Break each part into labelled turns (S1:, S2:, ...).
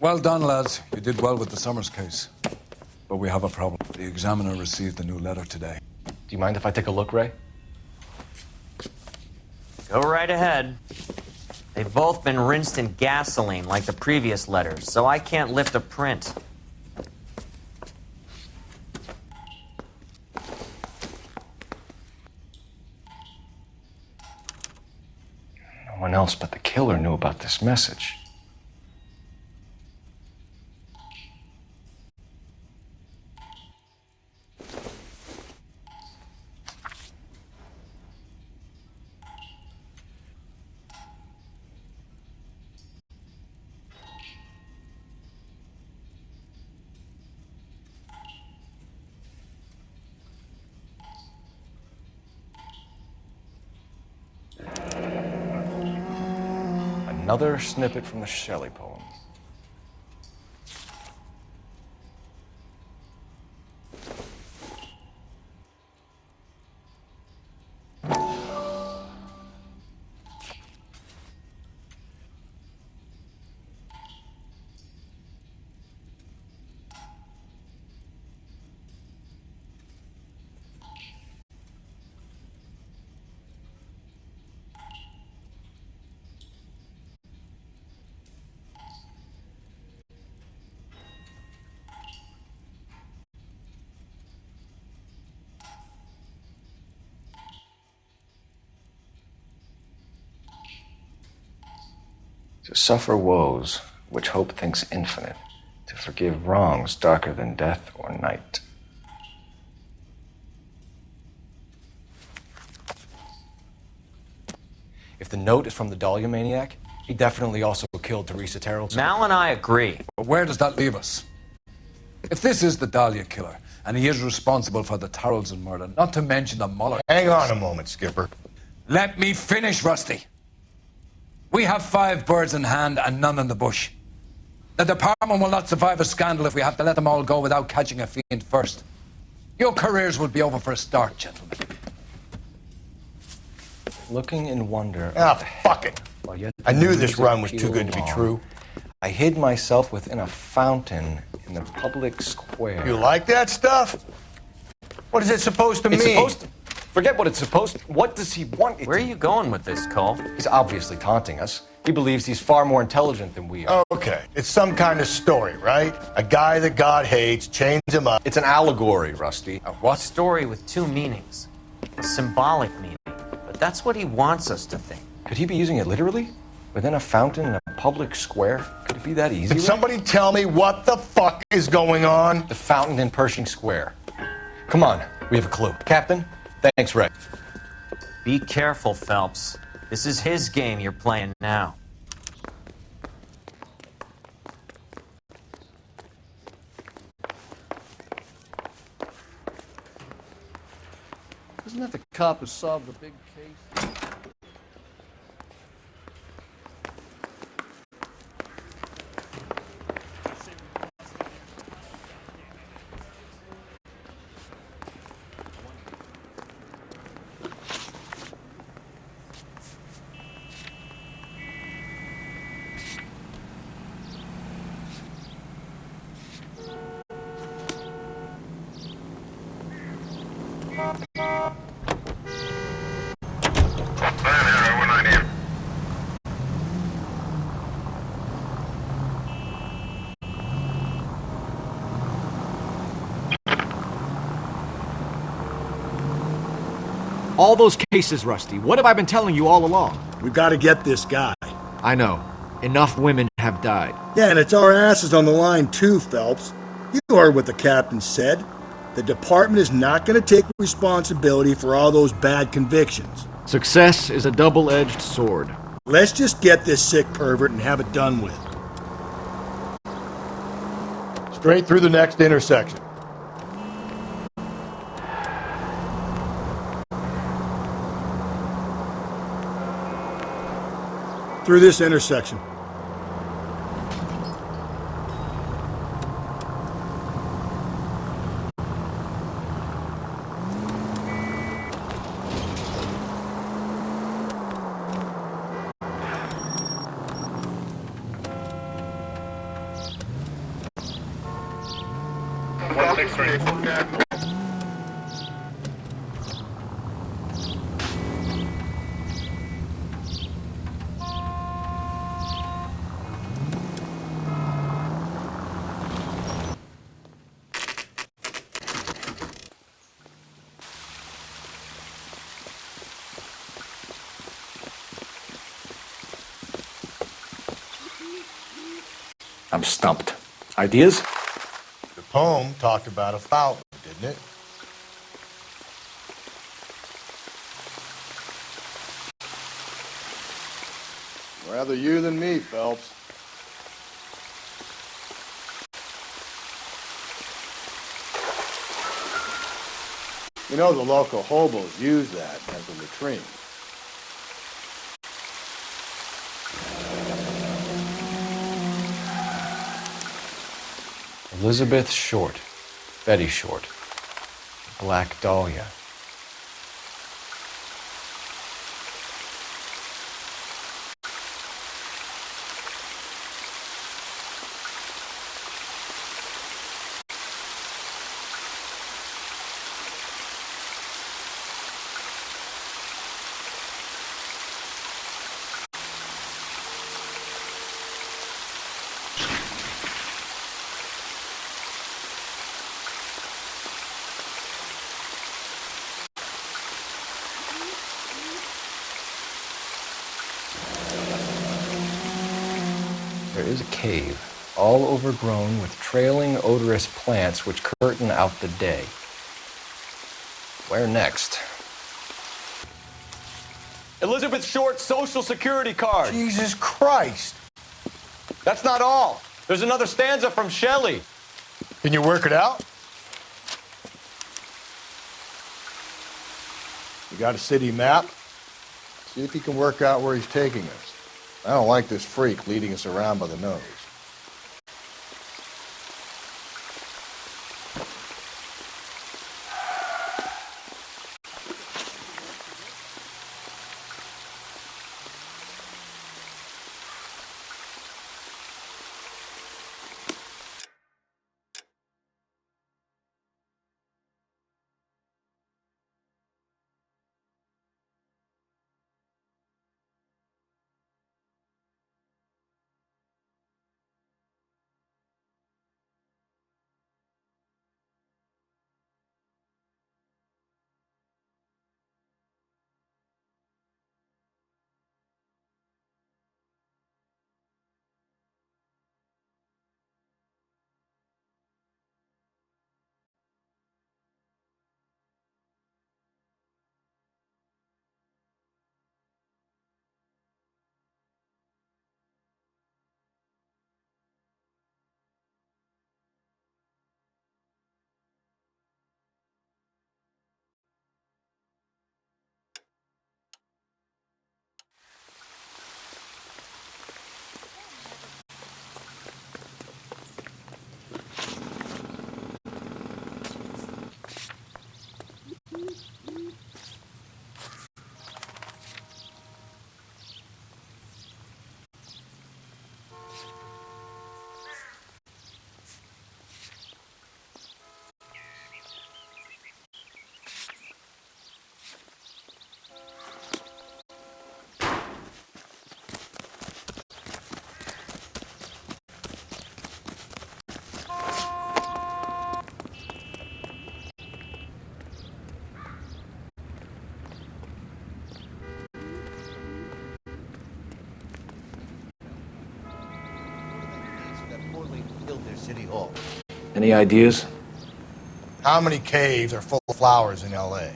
S1: Well done, lads. You did well with the Summers case. But we have a problem. The examiner received a new letter today.
S2: Do you mind if I take a look, Ray?
S3: Go right ahead. They've both been rinsed in gasoline like the previous letters, so I can't lift a print.
S2: No one else but the killer knew about this message. Another snippet from the Shelley poem. To suffer woes which hope thinks infinite, to forgive wrongs darker than death or night. If the note is from the Dahlia maniac, he definitely also killed Teresa Terrell.
S3: Mal and I agree.
S1: But where does that leave us? If this is the Dahlia killer, and he is responsible for the Tarrelson murder, not to mention the Muller...
S4: Hang on a moment, Skipper.
S1: Let me finish, Rusty. We have 5 birds in hand and none in the bush. The department will not survive a scandal if we have to let them all go without catching a fiend first. Your careers will be over for a start, gentlemen.
S2: Looking in wonder...
S4: Ah, fuck it. I knew this run was too good to be true.
S2: I hid myself within a fountain in the public square.
S4: You like that stuff? What is it supposed to mean?
S2: It's supposed to... Forget what it's supposed to... What does he want it
S3: Where are
S2: to...
S3: you going with this, Cole?
S2: He's obviously taunting us. He believes he's far more intelligent than we are.
S4: Okay, it's some kind of story, right? A guy that God hates, chains him up.
S2: It's an allegory, Rusty.
S3: What? Story with 2 meanings. A symbolic meaning. But that's what he wants us to think.
S2: Could he be using it literally? Within a fountain in a public square? Could it be that easy?
S4: Can somebody tell me what the fuck is going on?
S2: The fountain in Pershing Square. Come on, we have a clue. Captain, thanks, Ray.
S3: Be careful, Phelps. This is his game you're playing now.
S5: Isn't that the cop who solved the big case?
S6: All those cases, Rusty. What have I been telling you all along?
S7: We've got to get this guy.
S6: I know. Enough women have died.
S7: Yeah, and it's our asses on the line too, Phelps. You heard what the captain said. The department is not going to take responsibility for all those bad convictions.
S6: Success is a double-edged sword.
S7: Let's just get this sick pervert and have it done with.
S4: Straight through the next intersection.
S7: Through this intersection.
S4: 163, full cat.
S6: I'm stumped. Ideas?
S4: The poem talked about a fountain, didn't it?
S5: Rather you than me, Phelps. You know the local hobos use that as a latrine.
S2: Elizabeth Short. Betty Short. Black Dahlia. There is a cave, all overgrown with trailing, odorous plants which curtain out the day. Where next?
S8: Elizabeth Short's Social Security card.
S4: Jesus Christ!
S8: That's not all. There's another stanza from Shelley.
S4: Can you work it out?
S5: You got a city map? See if you can work out where he's taking us. I don't like this freak leading us around by the nose.
S4: City Hall.
S2: Any ideas?
S4: How many caves are full of flowers in L.A.?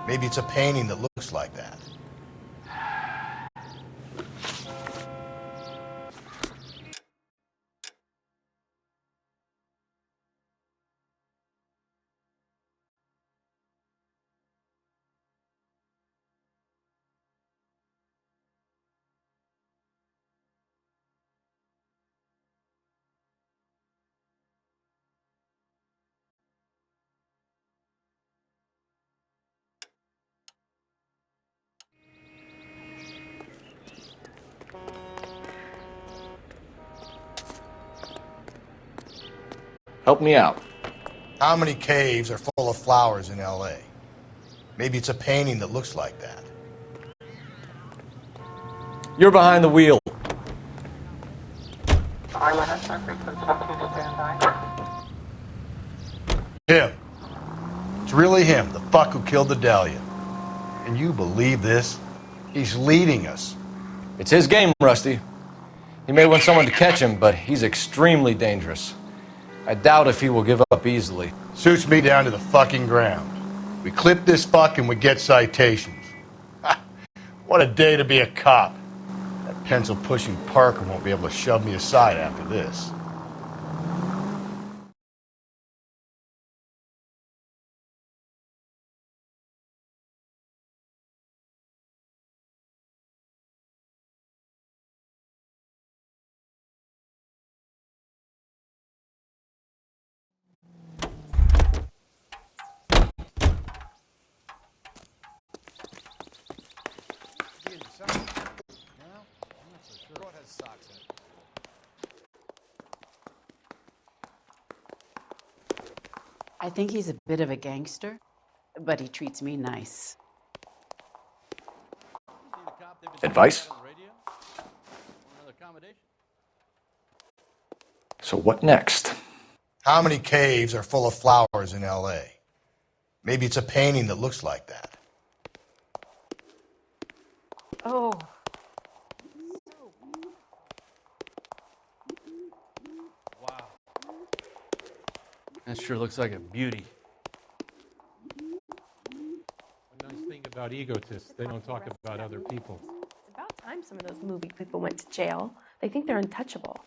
S4: Maybe it's a painting that looks like that.
S6: Help me out.
S4: How many caves are full of flowers in LA? Maybe it's a painting that looks like that.
S8: You're behind the wheel.
S4: Him. It's really him, the fuck who killed the Dahlia. Can you believe this? He's leading us.
S8: It's his game, Rusty. He may want someone to catch him, but he's extremely dangerous. I doubt if he will give up easily.
S4: Suits me down to the fucking ground. We clip this fuck and we get citations. What a day to be a cop. That pencil-pushing Parker won't be able to shove me aside after this.
S9: I think he's a bit of a gangster, but he treats me nice.
S2: Advice? So what next?
S4: How many caves are full of flowers in LA? Maybe it's a painting that looks like that.
S9: Oh.
S10: Wow. That sure looks like a beauty. A nice thing about egotists, they don't talk about other people.
S11: It's about time some of those movie people went to jail. They think they're untouchable.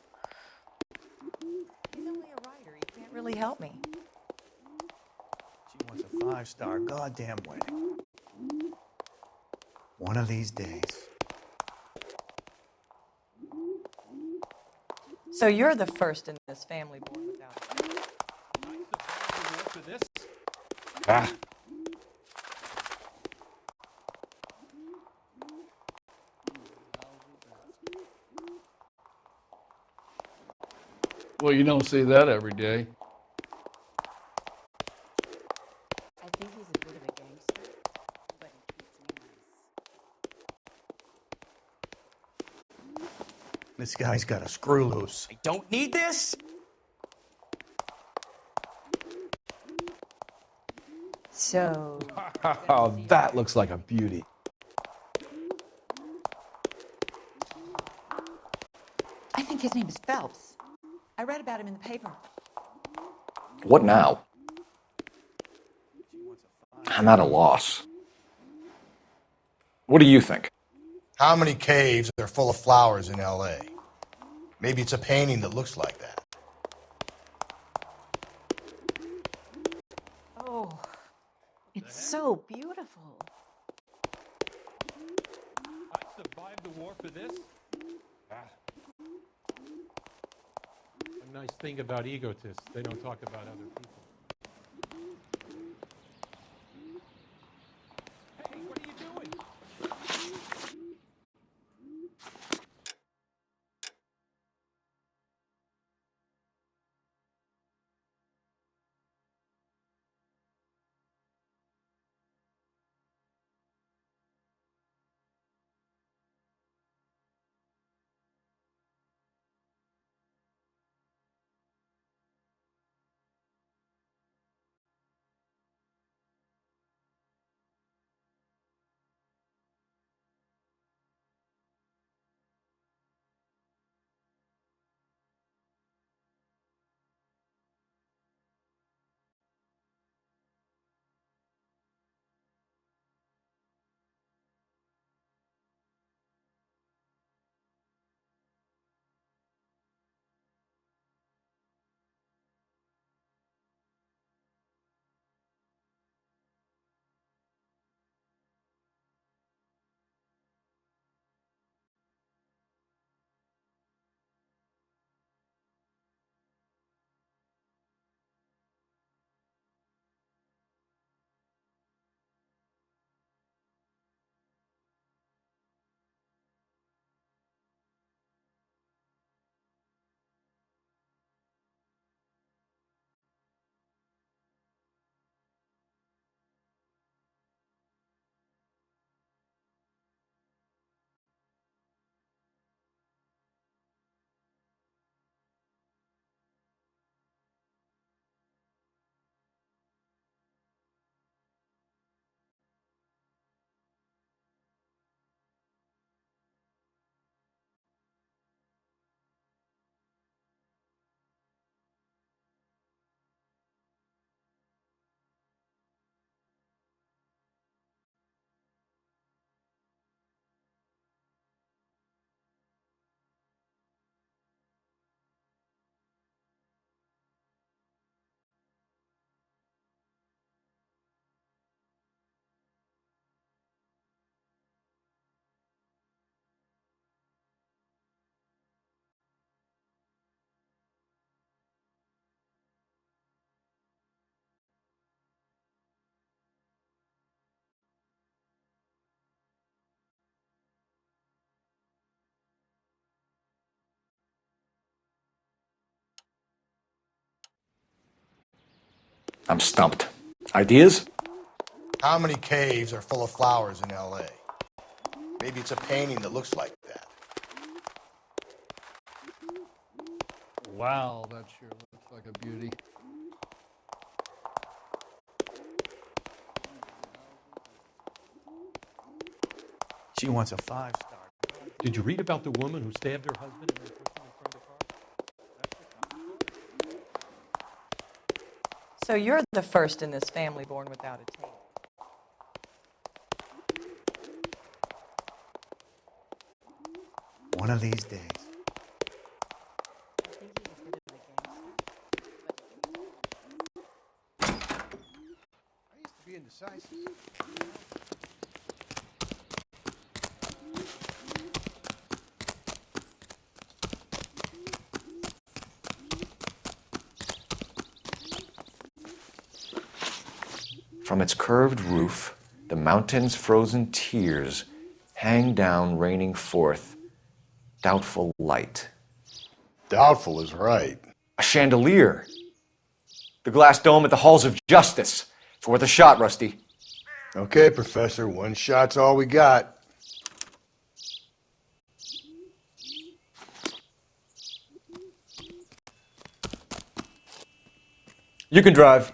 S12: He's only a writer. He can't really help me.
S13: She wants a 5-star goddamn wedding. One of these days.
S12: So you're the first in this family born without
S10: This?
S2: Ah.
S10: Well, you don't see that every day.
S9: I think he's a bit of a gangster, but he treats me nice.
S13: This guy's got a screw loose.
S6: I don't need this?
S12: So.
S8: Oh, that looks like a beauty.
S12: I think his name is Phelps. I read about him in the paper.
S2: What now? I'm at a loss. What do you think?
S4: How many caves are full of flowers in LA? Maybe it's a painting that looks like that.
S9: Oh, it's so beautiful.
S10: I survived the war for this. A nice thing about egotists, they don't talk about other people. Hey, what are you doing?
S2: I'm stumped. Ideas?
S5: How many caves are full of flowers in L.A.? Maybe it's a painting that looks like that.
S14: Wow, that sure looks like a beauty.
S13: She wants a 5-star.
S10: Did you read about the woman who stabbed her husband and then pushed him in front of the car?
S15: So you're the first in this family born without a tail.
S13: One of these days.
S5: I used to be indecisive.
S2: From its curved roof, the mountain's frozen tears hang down, raining forth doubtful light.
S5: Doubtful is right.
S2: A chandelier. The glass dome at the halls of justice. It's worth a shot, Rusty.
S5: Okay, Professor, one shot's all we got.
S8: You can drive.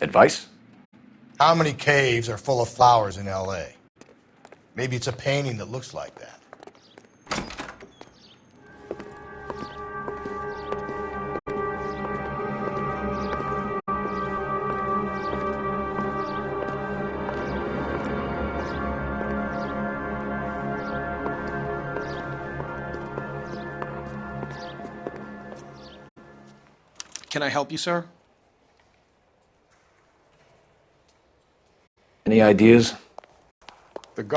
S2: Advice?
S5: How many caves are full of flowers in L.A.? Maybe it's a painting that looks like that.
S16: Can I help you, sir?
S2: Any ideas?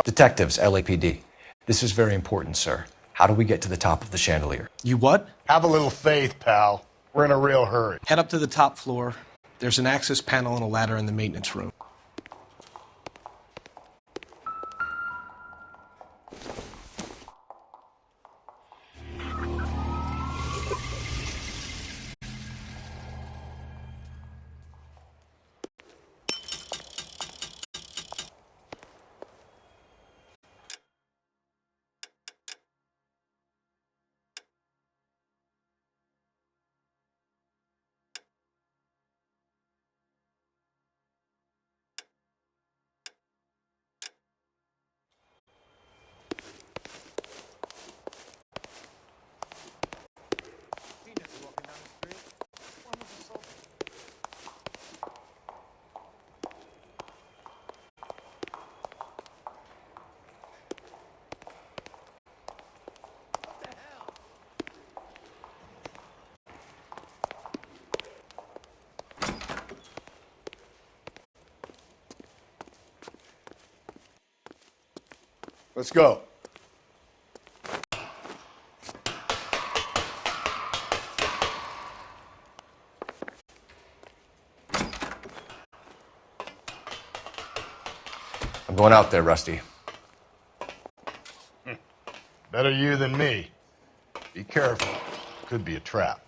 S8: Detectives, LAPD. This is very important, sir. How do we get to the top of the chandelier?
S16: You what?
S5: Have a little faith, pal. We're in a real hurry.
S16: Head up to the top floor. There's an access panel and a ladder in the maintenance room.
S5: Let's go.
S8: I'm going out there, Rusty.
S5: Better you than me. Be careful. Could be a trap.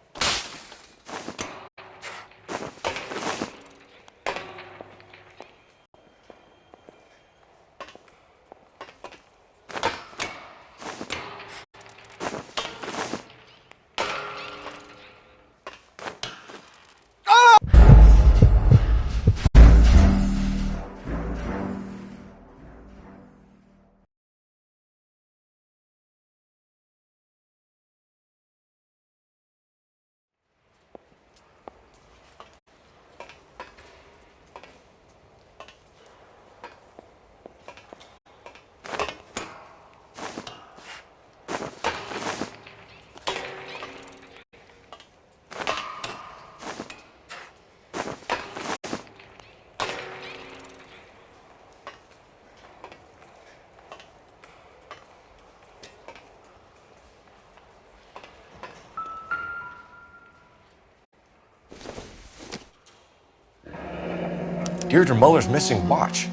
S2: Deirdre Muller's missing watch.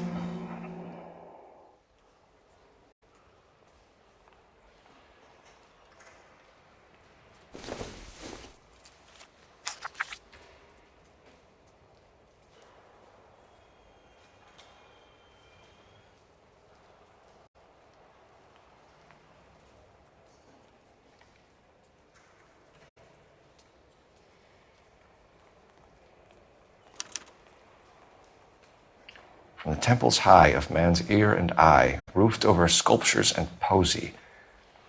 S2: From the temples high of man's ear and eye, roofed over sculptures and poesy.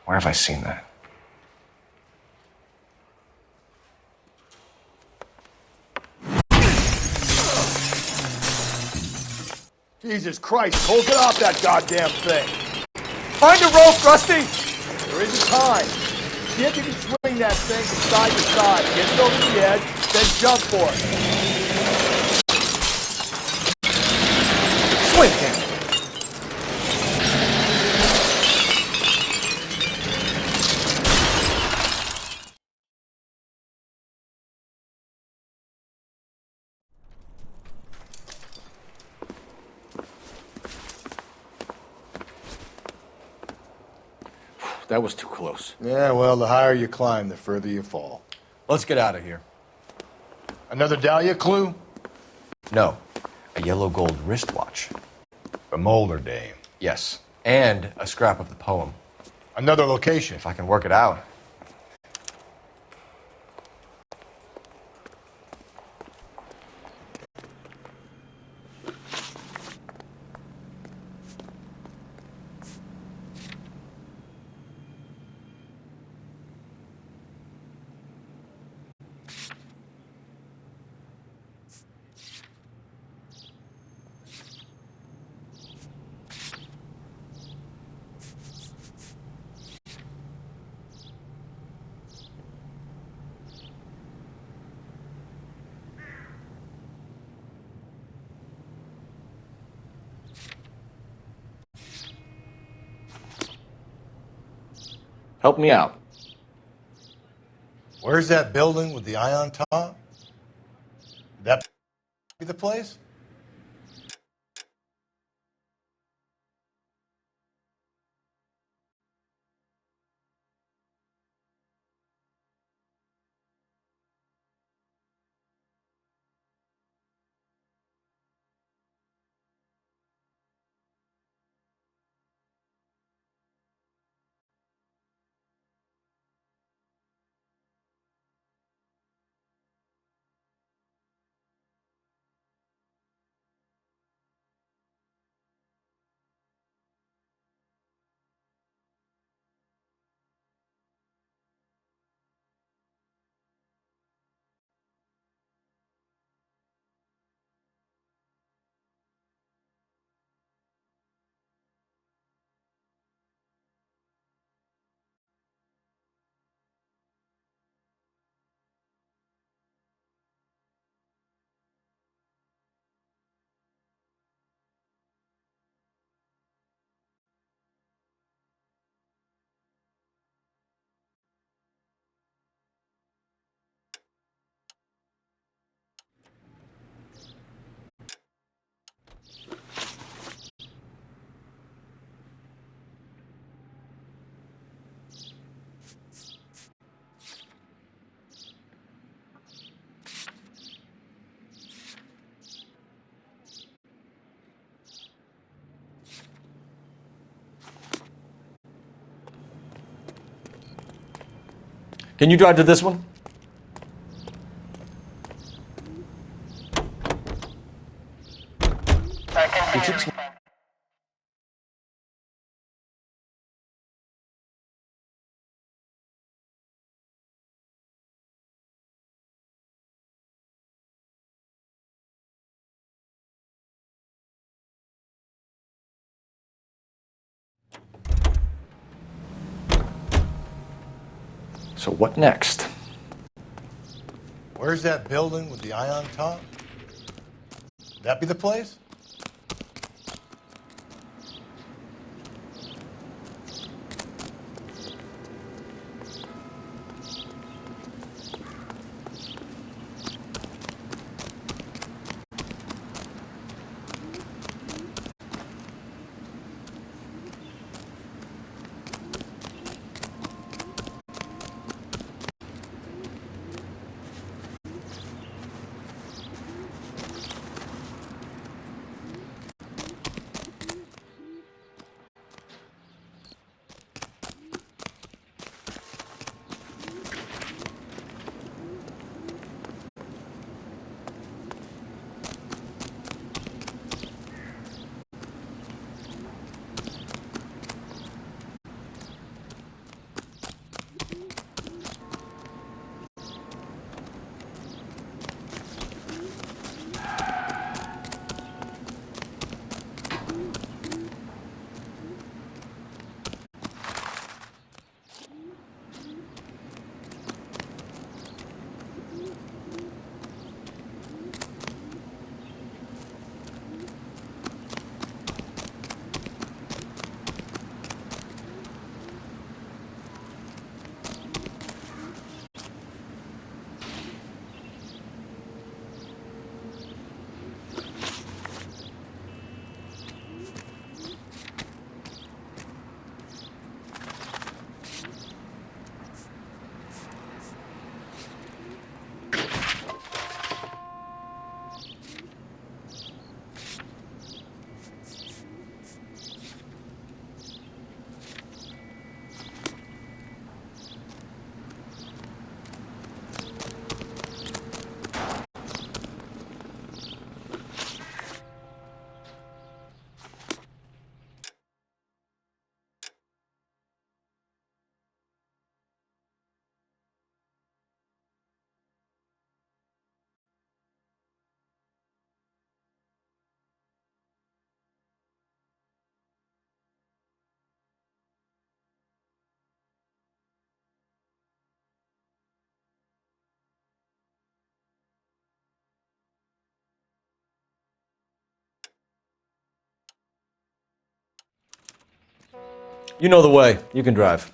S2: Where have I seen that?
S7: Jesus Christ, Cole, get off that goddamn thing.
S6: Find a rope, Rusty!
S7: There isn't time. See if you can swing that thing from side to side. Get it over the edge, then jump for it.
S2: Swing, Ken. That was too close.
S5: Yeah, well, the higher you climb, the further you fall.
S8: Let's get out of here.
S4: Another Dahlia clue?
S2: No, a yellow gold wristwatch.
S4: A Mulder dame.
S2: Yes, and a scrap of the poem.
S4: Another location.
S2: If I can work it out. Help me out.
S4: Where's that building with the eye on top? That be the place?
S8: Can you drive to this one? He keeps...
S2: So what next?
S4: Where's that building with the eye on top? That be the place?
S8: You know the way. You can drive.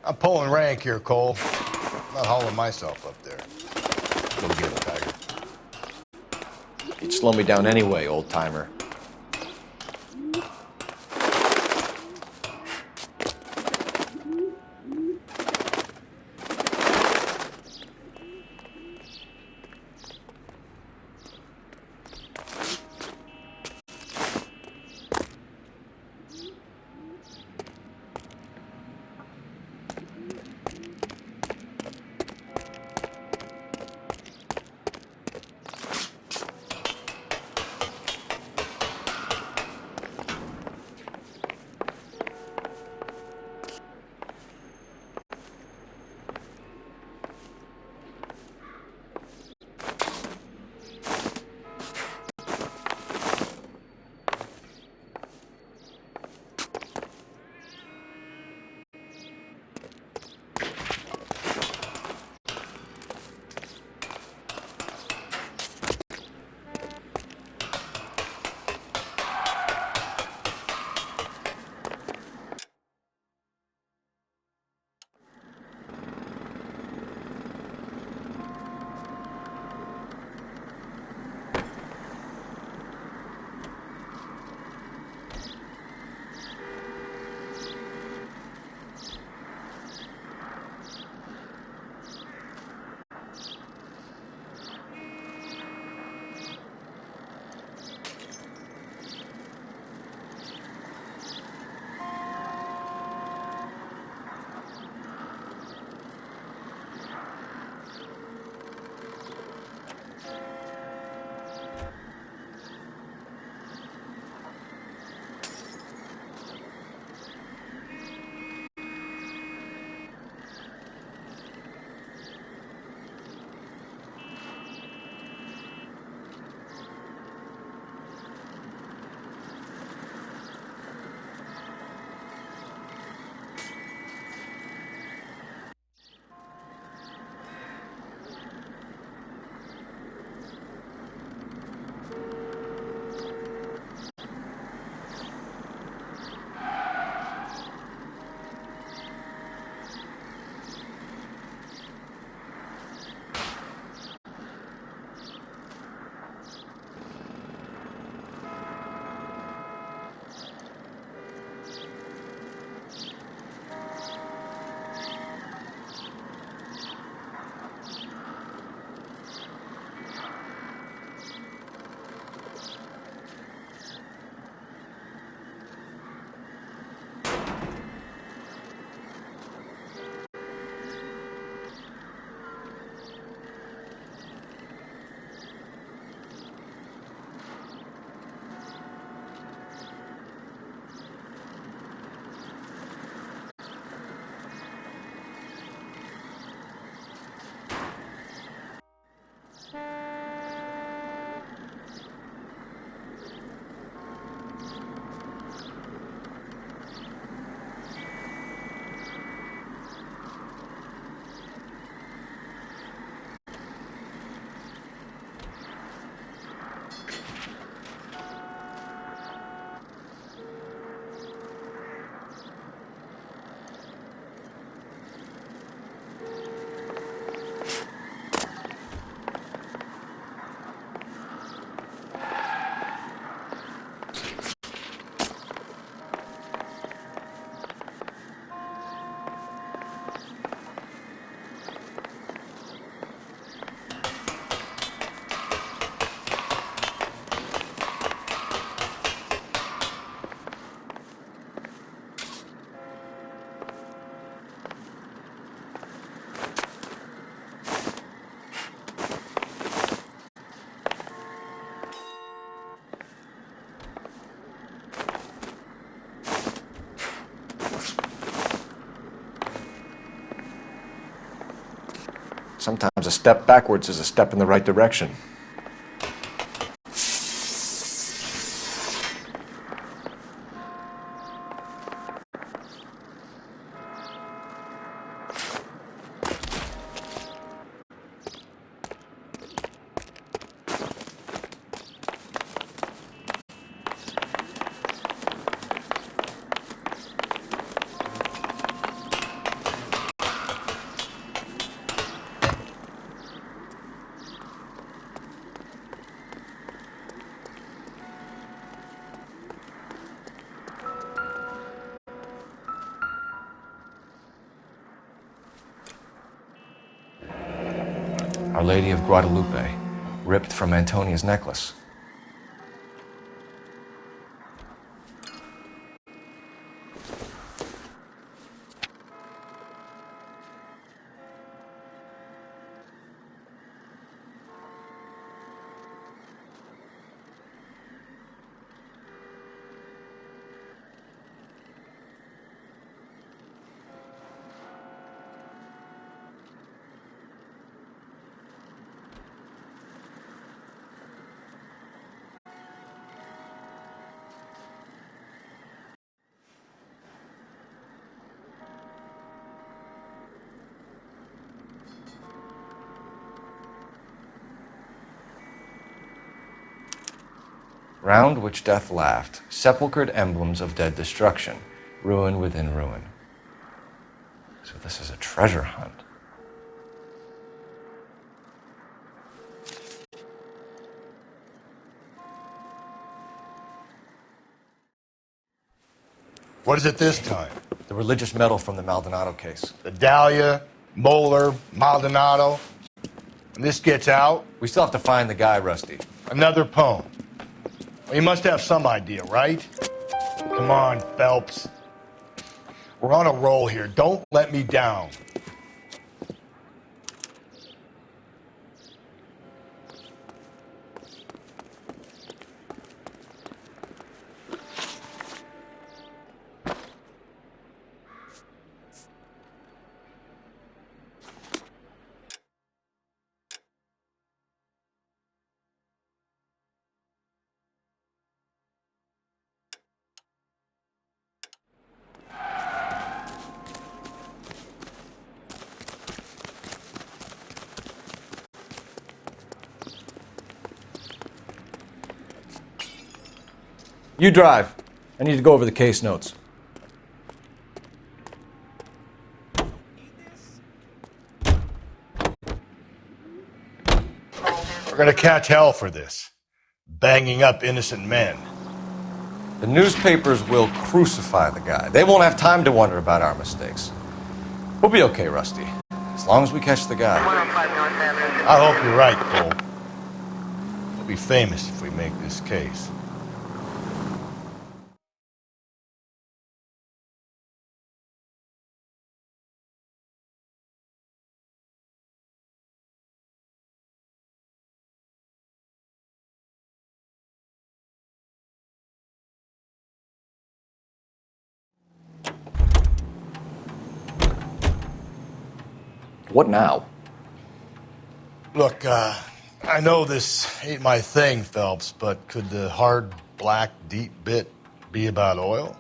S4: I'm pulling rank here, Cole. I'm not hauling myself up there. Go get him, Tiger.
S2: You'd slow me down anyway, old-timer. Sometimes a step backwards is a step in the right direction. Our Lady of Guadalupe, ripped from Antonia's necklace. Round which death laughed, sepulchred emblems of dead destruction, ruin within ruin. So this is a treasure hunt.
S4: What is it this time?
S8: The religious medal from the Maldonado case.
S4: The Dahlia, Moeller, Maldonado. When this gets out...
S8: We still have to find the guy, Rusty.
S4: Another poem. Well, you must have some idea, right? Come on, Phelps. We're on a roll here. Don't let me down.
S8: You drive. I need to go over the case notes.
S4: We're gonna catch hell for this. Banging up innocent men.
S8: The newspapers will crucify the guy. They won't have time to wonder about our mistakes. We'll be okay, Rusty. As long as we catch the guy.
S4: I hope you're right, Cole. We'll be famous if we make this case.
S2: What now?
S4: Look, I know this ain't my thing, Phelps, but could the hard, black, deep bit be about oil?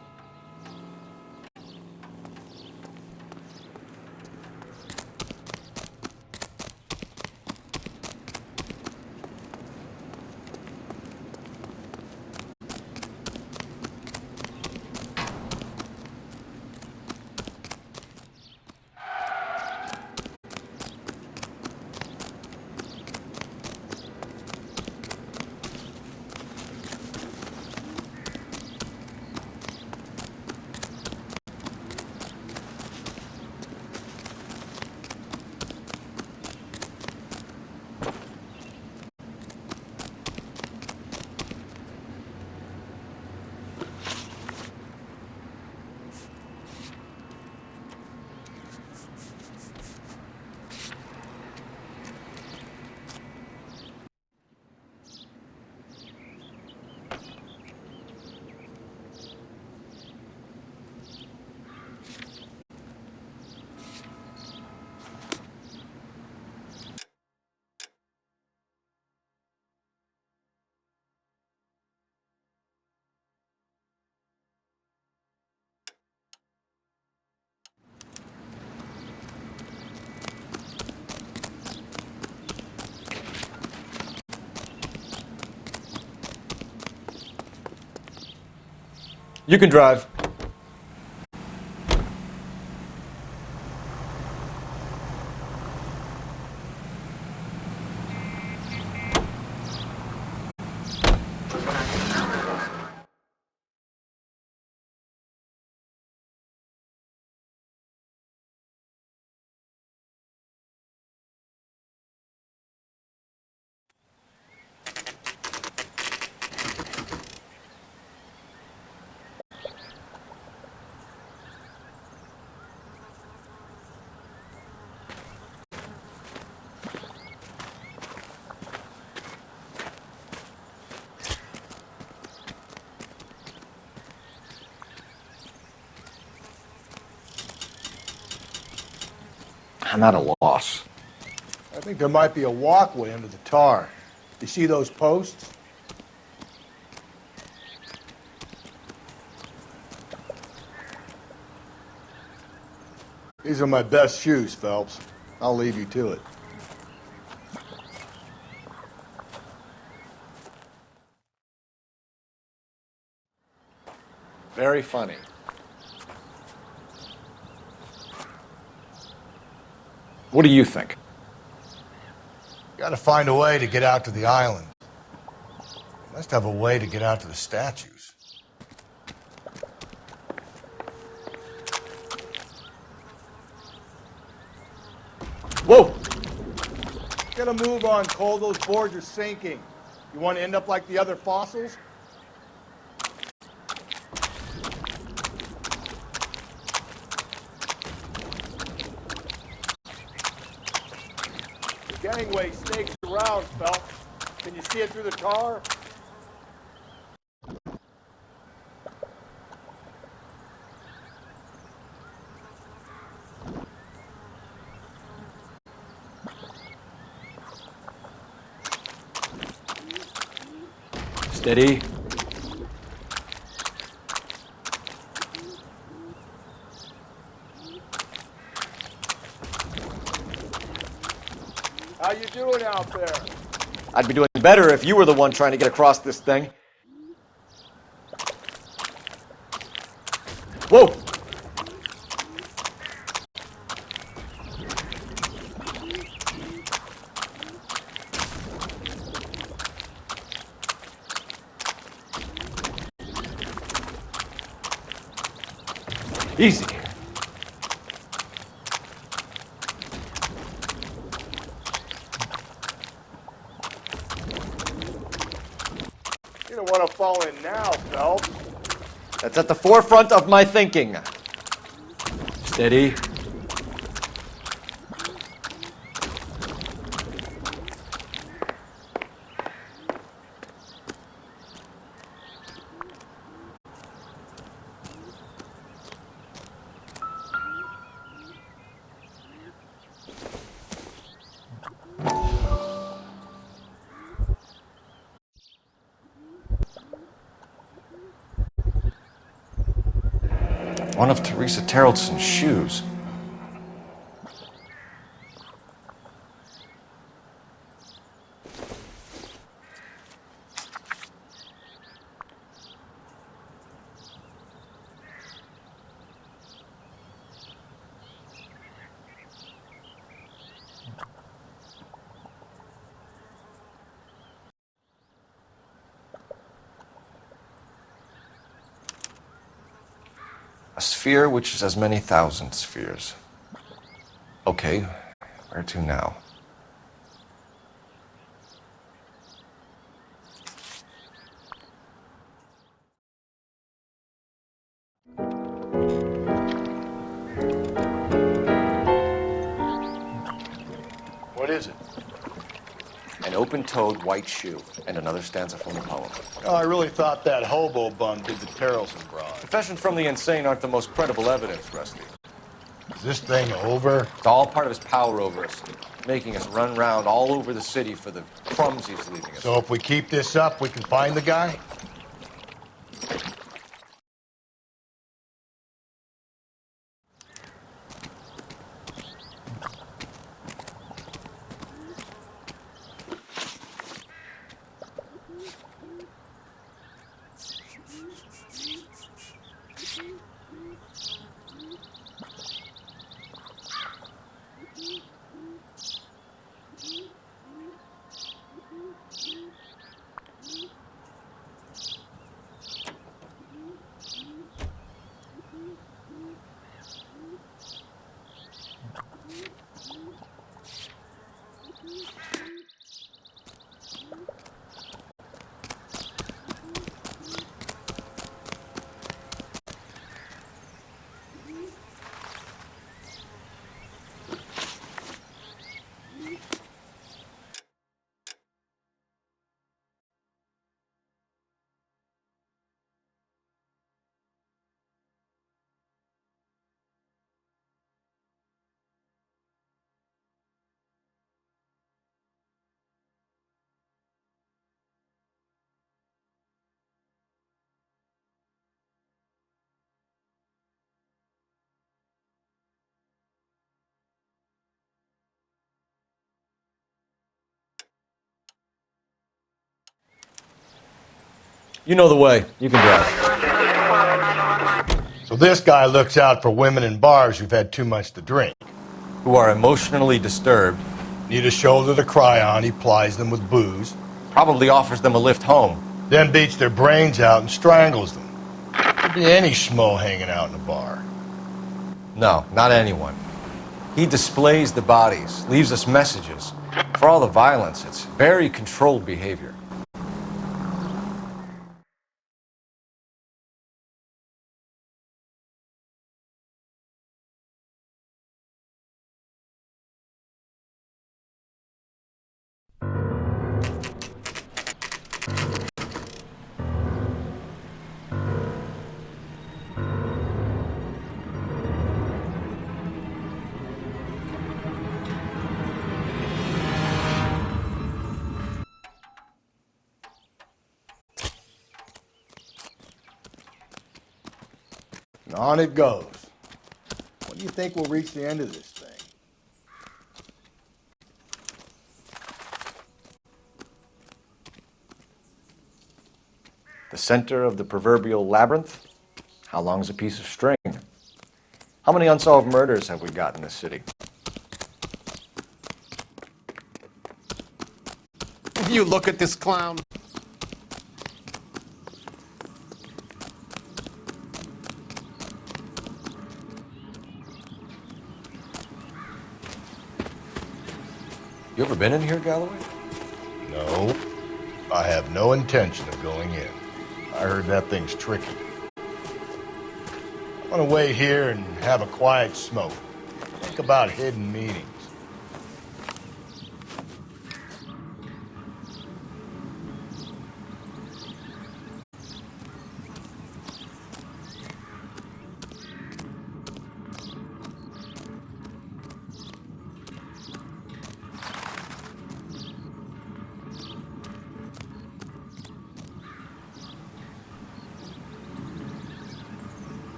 S8: You can drive.
S2: I'm at a loss.
S5: I think there might be a walkway under the tar. You see those posts? These are my best shoes, Phelps. I'll leave you to it.
S2: Very funny. What do you think?
S4: Gotta find a way to get out to the island. Must have a way to get out to the statues.
S2: Whoa!
S5: Gotta move on, Cole. Those boards are sinking. You want to end up like the other fossils? The gangway snakes around, Phelps. Can you see it through the tar?
S2: Steady.
S5: How you doing out there?
S2: I'd be doing better if you were the one trying to get across this thing. Whoa! Easy.
S5: You don't want to fall in now, Phelps.
S2: That's at the forefront of my thinking. Steady.
S8: One of Teresa Terreldson's shoes. A sphere which is as many thousand spheres. Okay, where to now?
S4: What is it?
S2: An open-toed white shoe, and another stanza from the poem.
S5: Oh, I really thought that hobo bum did the Terrelson broad.
S8: Confessions from the insane aren't the most credible evidence, Rusty.
S4: Is this thing over?
S8: It's all part of his power over us, making us run round all over the city for the crumbs he's leaving us.
S4: So if we keep this up, we can find the guy?
S8: You know the way. You can drive.
S4: So this guy looks out for women in bars who've had too much to drink.
S8: Who are emotionally disturbed.
S4: Need a shoulder to cry on, he plies them with booze.
S8: Probably offers them a lift home.
S4: Then beats their brains out and strangles them. Could be any schmo hanging out in a bar.
S8: No, not anyone. He displays the bodies, leaves us messages. For all the violence, it's very controlled behavior.
S5: And on it goes. When do you think we'll reach the end of this thing?
S2: The center of the proverbial labyrinth? How long's a piece of string? How many unsolved murders have we got in this city?
S14: You look at this clown.
S8: You ever been in here, Galloway?
S4: No, I have no intention of going in. I heard that thing's tricky. I'm gonna wait here and have a quiet smoke. Think about hidden meanings.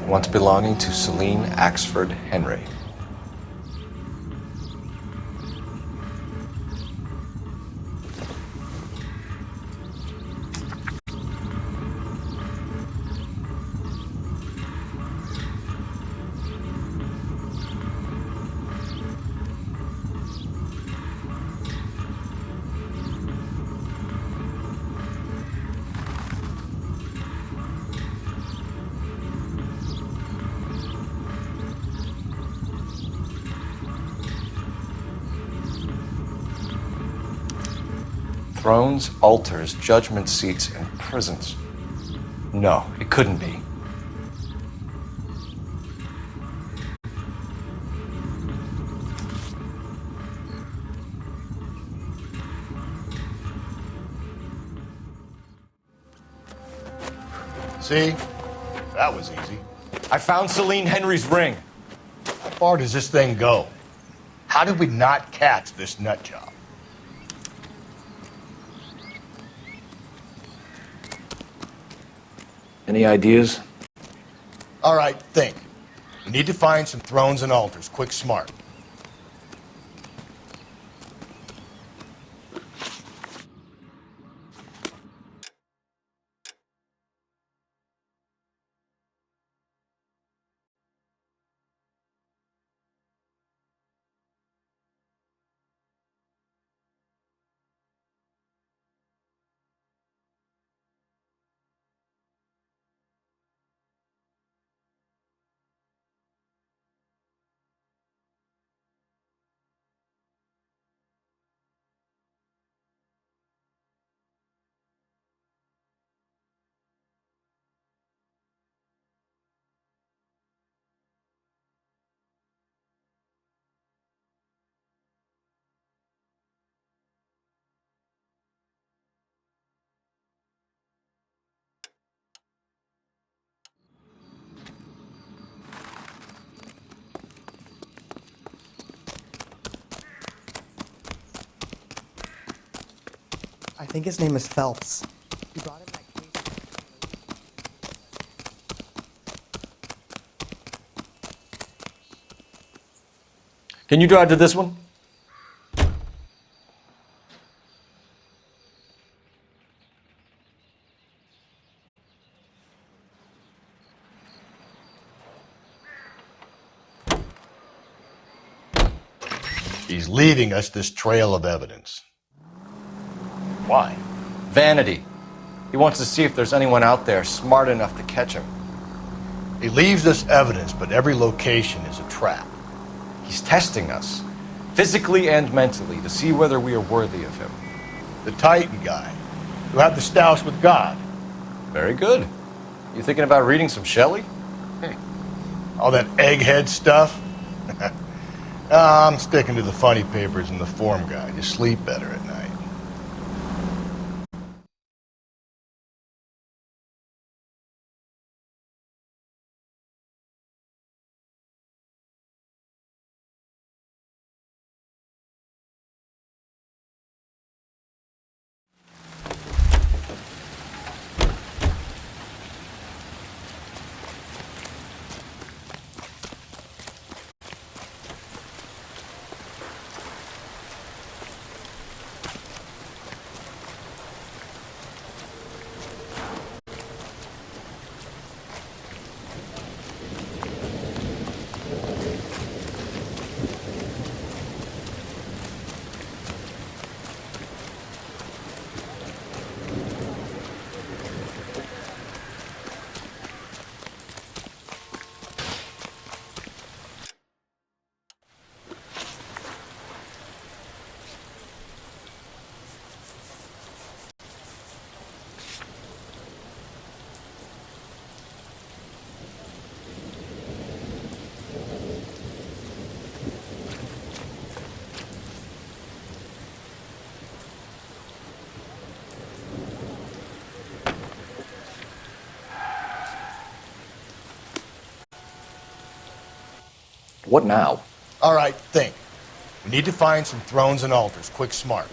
S8: Once belonging to Celine Axford Henry. Thrones, altars, judgment seats, and prisons. No, it couldn't be.
S4: See? That was easy.
S8: I found Celine Henry's ring.
S4: How far does this thing go? How did we not catch this nut job?
S2: Any ideas?
S4: All right, think. We need to find some thrones and altars. Quick, smart.
S17: I think his name is Phelps. He brought in that case.
S8: Can you drive to this one?
S4: He's leaving us this trail of evidence. Why?
S8: Vanity. He wants to see if there's anyone out there smart enough to catch him.
S4: He leaves us evidence, but every location is a trap.
S8: He's testing us, physically and mentally, to see whether we are worthy of him.
S4: The Titan guy, who had the stoush with God.
S8: Very good. You thinking about reading some Shelley?
S4: All that egghead stuff? I'm sticking to the funny papers and the form guide. You sleep better at night.
S2: What now?
S4: All right, think. We need to find some thrones and altars. Quick, smart.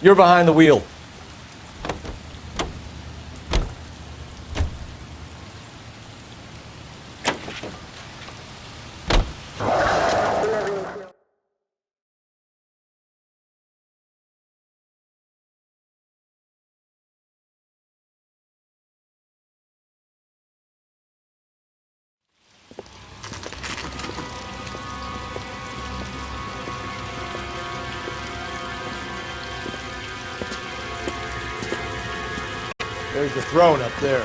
S8: You're behind the wheel.
S4: There's the throne up there.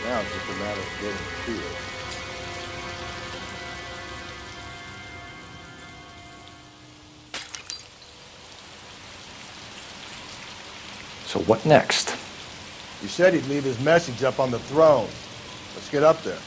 S5: Now it's just a matter of getting to it.
S2: So what next?
S5: He said he'd leave his message up on the throne. Let's get up there.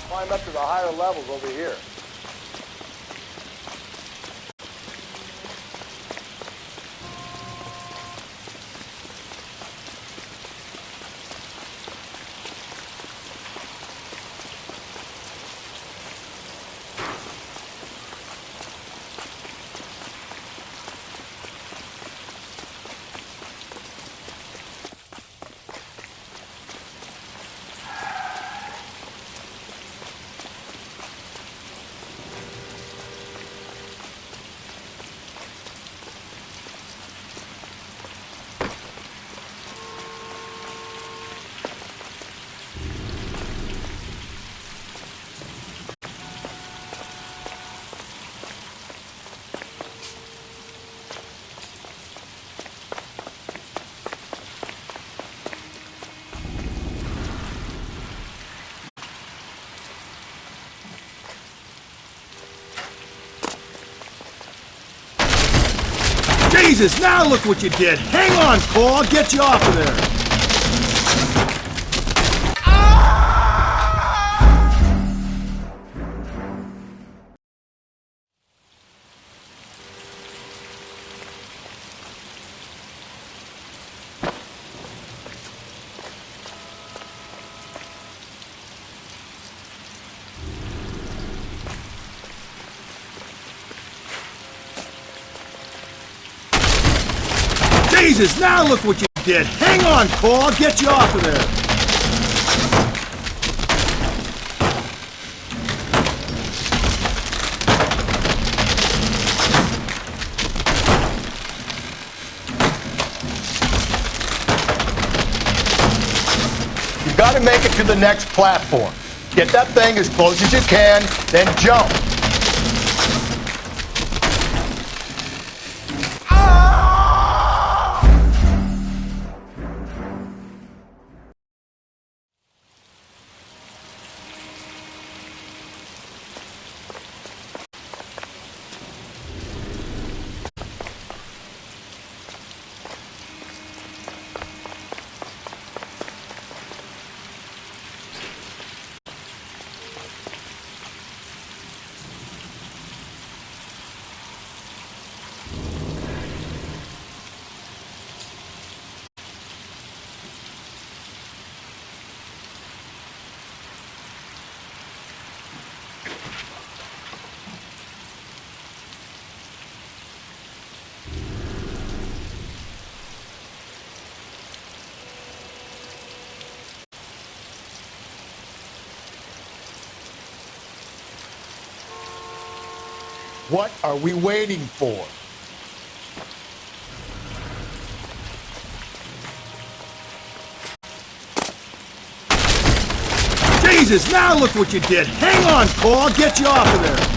S5: Climb up to the higher levels over here.
S7: Jesus, now look what you did! Hang on, Cole, I'll get you off of there! Jesus, now look what you did! Hang on, Cole, I'll get you off of there!
S4: You gotta make it to the next platform. Get that thing as close as you can, then jump.
S5: What are we waiting for?
S7: Jesus, now look what you did! Hang on, Cole, I'll get you off of there!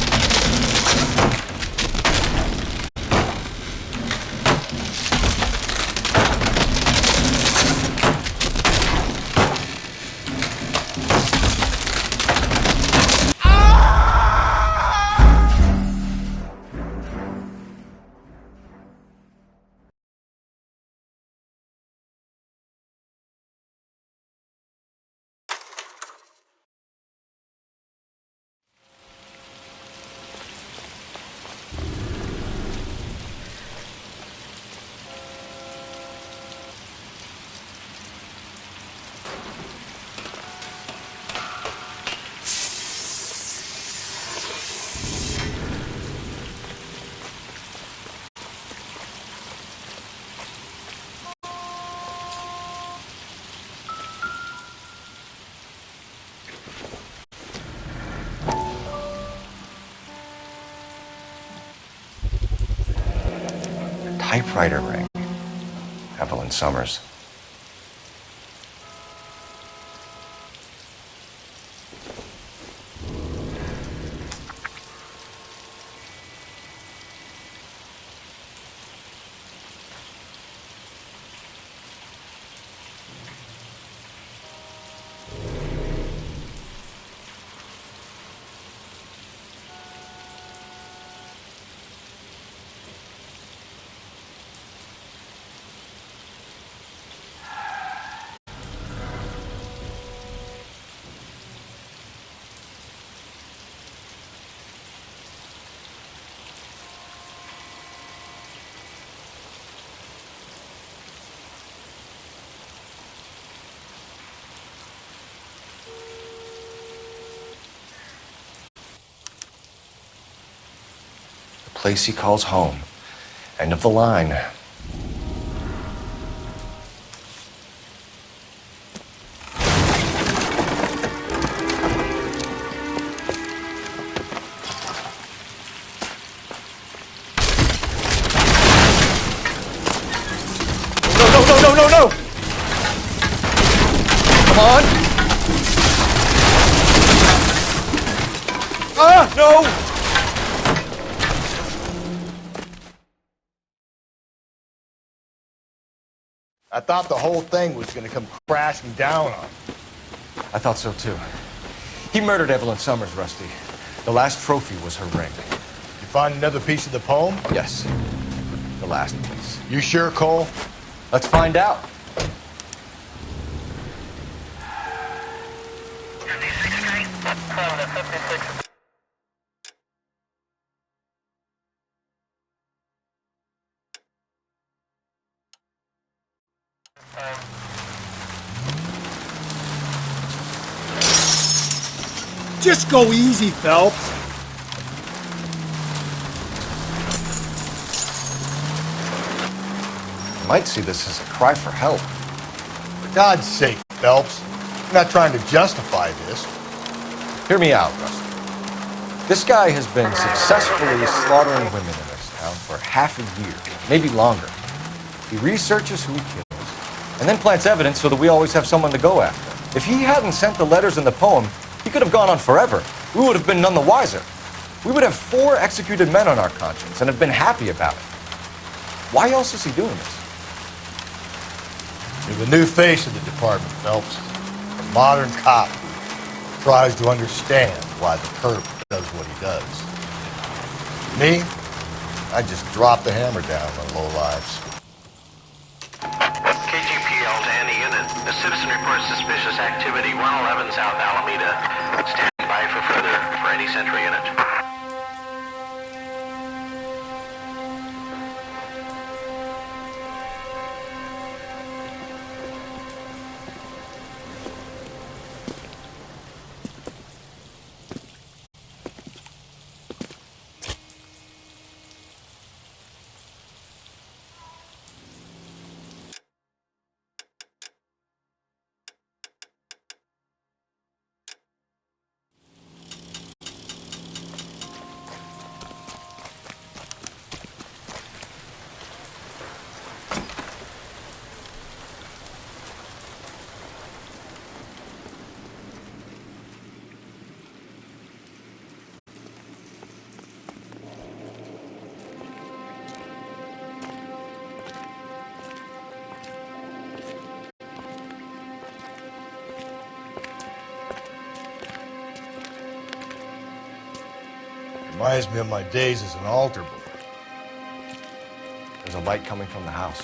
S2: typewriter ring. Evelyn Summers. Place he calls home. End of the line.
S8: No! Come on! Ah, no!
S4: I thought the whole thing was going to come crashing down on him.
S8: I thought so too. He murdered Evelyn Summers, Rusty. The last trophy was her ring.
S4: You find another piece of the poem?
S8: Yes. The last piece.
S4: You sure, Cole?
S8: Let's find out.
S7: Just go easy, Phelps.
S8: You might see this as a cry for help.
S4: For God's sake, Phelps. I'm not trying to justify this.
S8: Hear me out, Rusty. This guy has been successfully slaughtering women in this town for half a year, maybe longer. He researches who he kills, and then plants evidence so that we always have someone to go after. If he hadn't sent the letters in the poem, he could have gone on forever. We would have been none the wiser. We would have 4 executed men on our conscience and have been happy about it. Why else is he doing this?
S4: You're the new face of the department, Phelps. A modern cop who tries to understand why the perp does what he does. Me? I just drop the hammer down on low lives.
S18: KGPL to any unit. The citizen reports suspicious activity 111 South Alameda. Stand by for any Sentry unit.
S4: Reminds me of my days as an altar boy.
S8: There's a light coming from the house.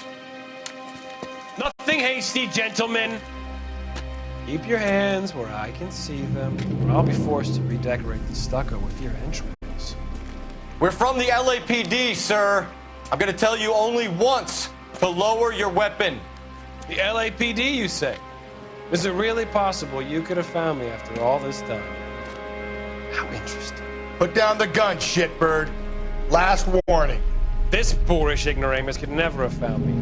S10: Nothing hasty, gentlemen. Keep your hands where I can see them, or I'll be forced to redecorate the stucco with your entrails.
S8: We're from the LAPD, sir. I'm gonna tell you only once to lower your weapon.
S10: The LAPD, you say? Is it really possible you could have found me after all this time? How interesting.
S4: Put down the gun, shitbird. Last warning.
S10: This boorish ignoramus could never have found me.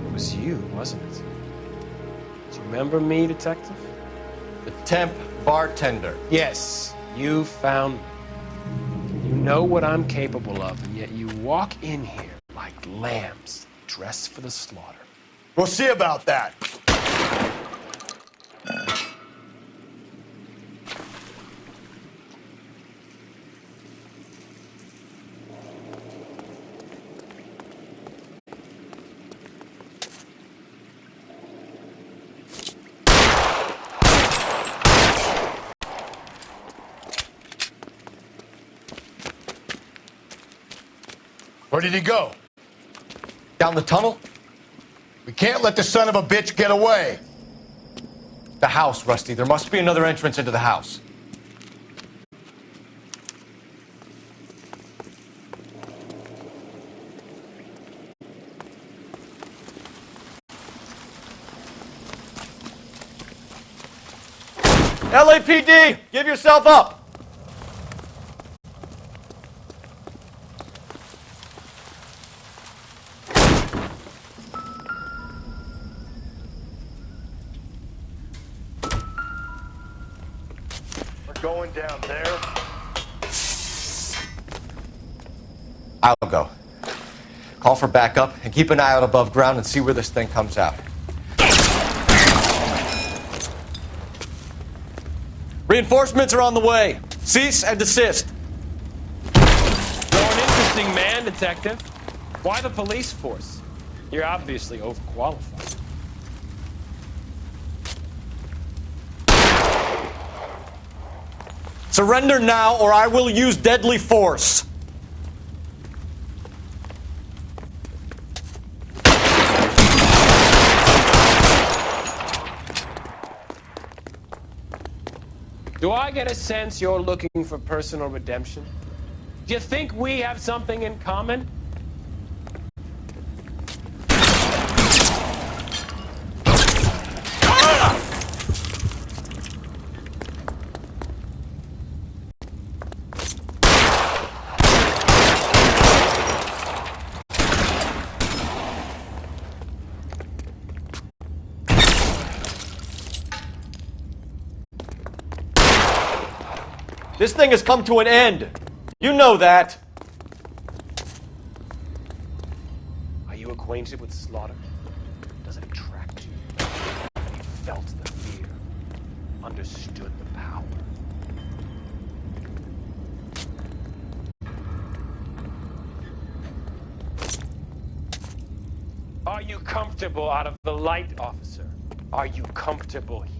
S10: It was you, wasn't it? Do you remember me, detective?
S8: The temp bartender.
S10: Yes, you found me. You know what I'm capable of, and yet you walk in here like lambs dressed for the slaughter.
S4: We'll see about that. Where did he go?
S8: Down the tunnel?
S4: We can't let the son of a bitch get away.
S8: The house, Rusty. There must be another entrance into the house. LAPD! Give yourself up!
S4: Going down there.
S8: I'll go. Call for backup and keep an eye out above ground and see where this thing comes out. Reinforcements are on the way. Cease and desist.
S10: You're an interesting man, Detective. Why the police force? You're obviously overqualified.
S8: Surrender now, or I will use deadly force.
S10: Do I get a sense you're looking for personal redemption? Do you think we have something in common?
S8: This thing has come to an end. You know that.
S10: Are you acquainted with slaughter? Does it attract you? Have you felt the fear? Understood the power? Are you comfortable out of the light, officer? Are you comfortable here?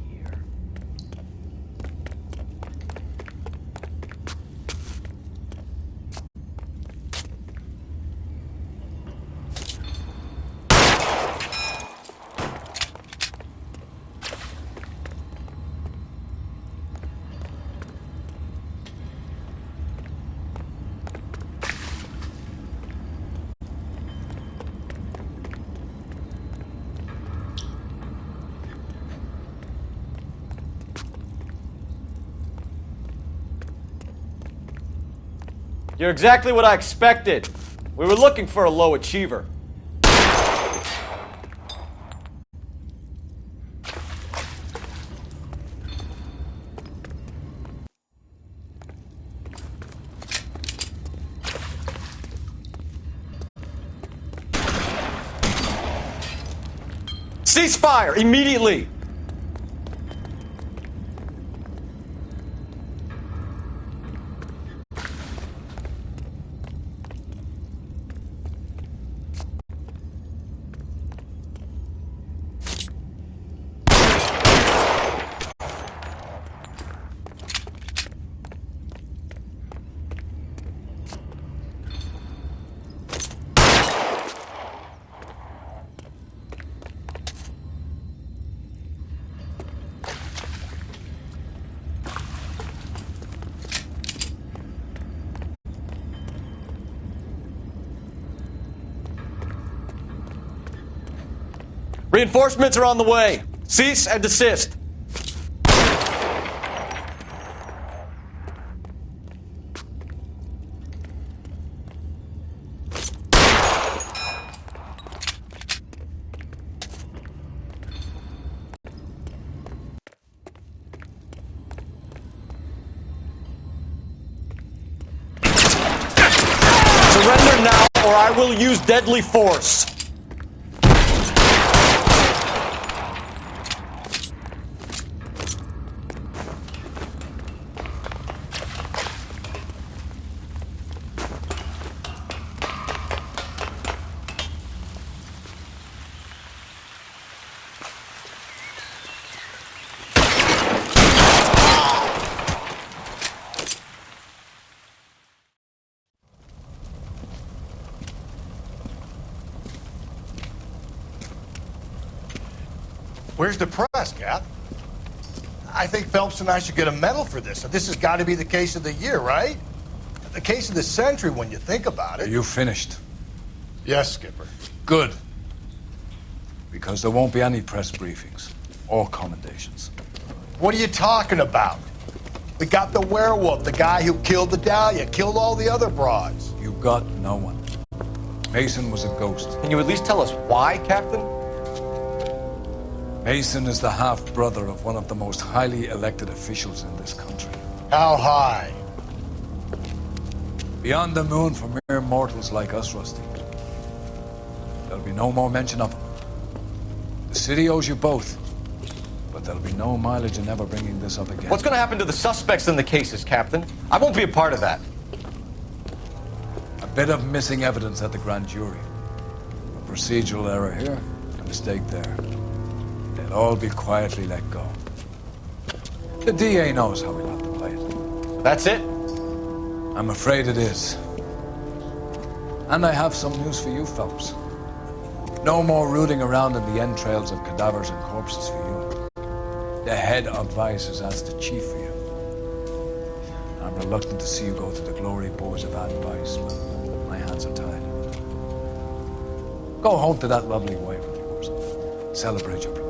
S8: You're exactly what I expected. We were looking for a low achiever. Cease fire immediately! Reinforcements are on the way. Cease and desist. Surrender now, or
S6: I will use deadly force.
S4: Where's the press, Cap? I think Phelps and I should get a medal for this. This has got to be the case of the year, right? The case of the century when you think about it.
S1: Are you finished?
S4: Yes, Skipper.
S1: Good. Because there won't be any press briefings or commendations.
S4: What are you talking about? We got the werewolf, the guy who killed the Dahlia, killed all the other broads.
S1: You got no one. Mason was a ghost.
S8: Can you at least tell us why, Captain?
S1: Mason is the half-brother of one of the most highly elected officials in this country.
S4: How high?
S1: Beyond the moon for mere mortals like us, Rusty. There'll be no more mention of him. The city owes you both, but there'll be no mileage in ever bringing this up again.
S8: What's going to happen to the suspects in the cases, Captain? I won't be a part of that.
S1: A bit of missing evidence at the grand jury. A procedural error here, a mistake there. They'll all be quietly let go. The DA knows how we'll have to play it.
S8: That's it?
S1: I'm afraid it is. And I have some news for you, Phelps. No more rooting around in the entrails of cadavers and corpses for you. The head of Vice has asked the chief for you. I'm reluctant to see you go to the glory boards of advice, but my hands are tied. Go home to that lovely wife of yours. Celebrate your promotion.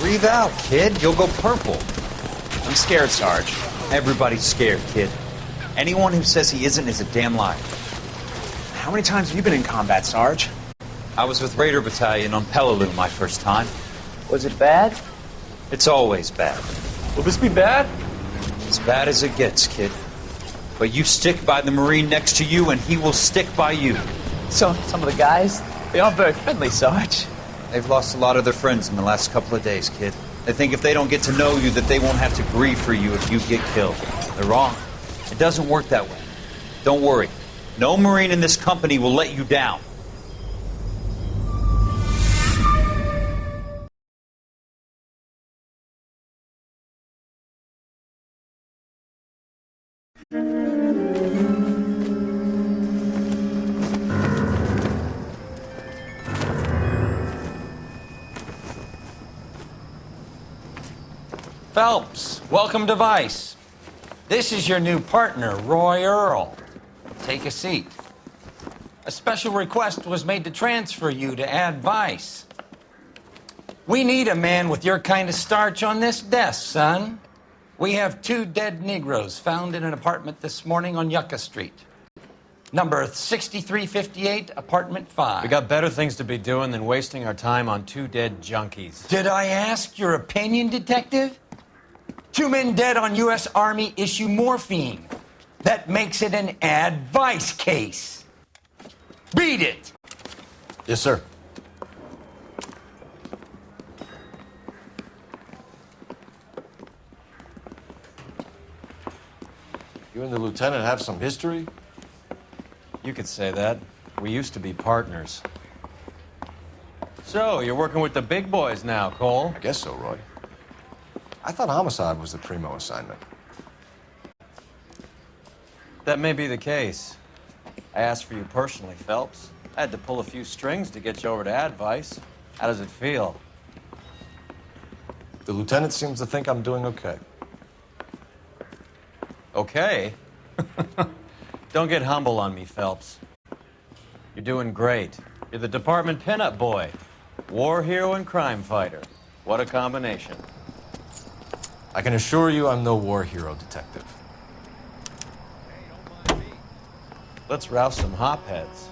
S19: Breathe out, kid. You'll go purple.
S13: I'm scared, Sarge.
S19: Everybody's scared, kid. Anyone who says he isn't is a damn liar.
S13: How many times have you been in combat, Sarge?
S19: I was with Raider Battalion on Peleliu my first time.
S13: Was it bad?
S19: It's always bad.
S13: Will this be bad?
S19: As bad as it gets, kid. But you stick by the Marine next to you, and he will stick by you.
S13: So, some of the guys, they aren't very friendly, Sarge.
S19: They've lost a lot of their friends in the last couple of days, kid. They think if they don't get to know you, that they won't have to grieve for you if you get killed. They're wrong. It doesn't work that way. Don't worry. No Marine in this company will let you down.
S3: Phelps, welcome to Vice. This is your new partner, Roy Earl. Take a seat. A special request was made to transfer you to Ad Vice. We need a man with your kind of starch on this desk, son. We have 2 dead Negroes found in an apartment this morning on Yucca Street. Number 6358, apartment 5.
S10: We got better things to be doing than wasting our time on 2 dead junkies.
S3: Did I ask your opinion, detective? 2 men dead on U.S. Army issue morphine. That makes it an Ad Vice case. Beat it!
S4: Yes, sir.
S8: You and the lieutenant have some history?
S10: You could say that. We used to be partners. So, you're working with the big boys now, Cole?
S8: I guess so, Roy. I thought homicide was the primo assignment.
S3: That may be the case. I asked for you personally, Phelps. I had to pull a few strings to get you over to Advice. How does it feel?
S8: The lieutenant seems to think I'm doing okay.
S3: Okay? Don't get humble on me, Phelps. You're doing great. You're the department pinup boy. War hero and crime fighter. What a combination.
S8: I can assure you I'm no war hero, detective.
S3: Let's rouse some hopheads.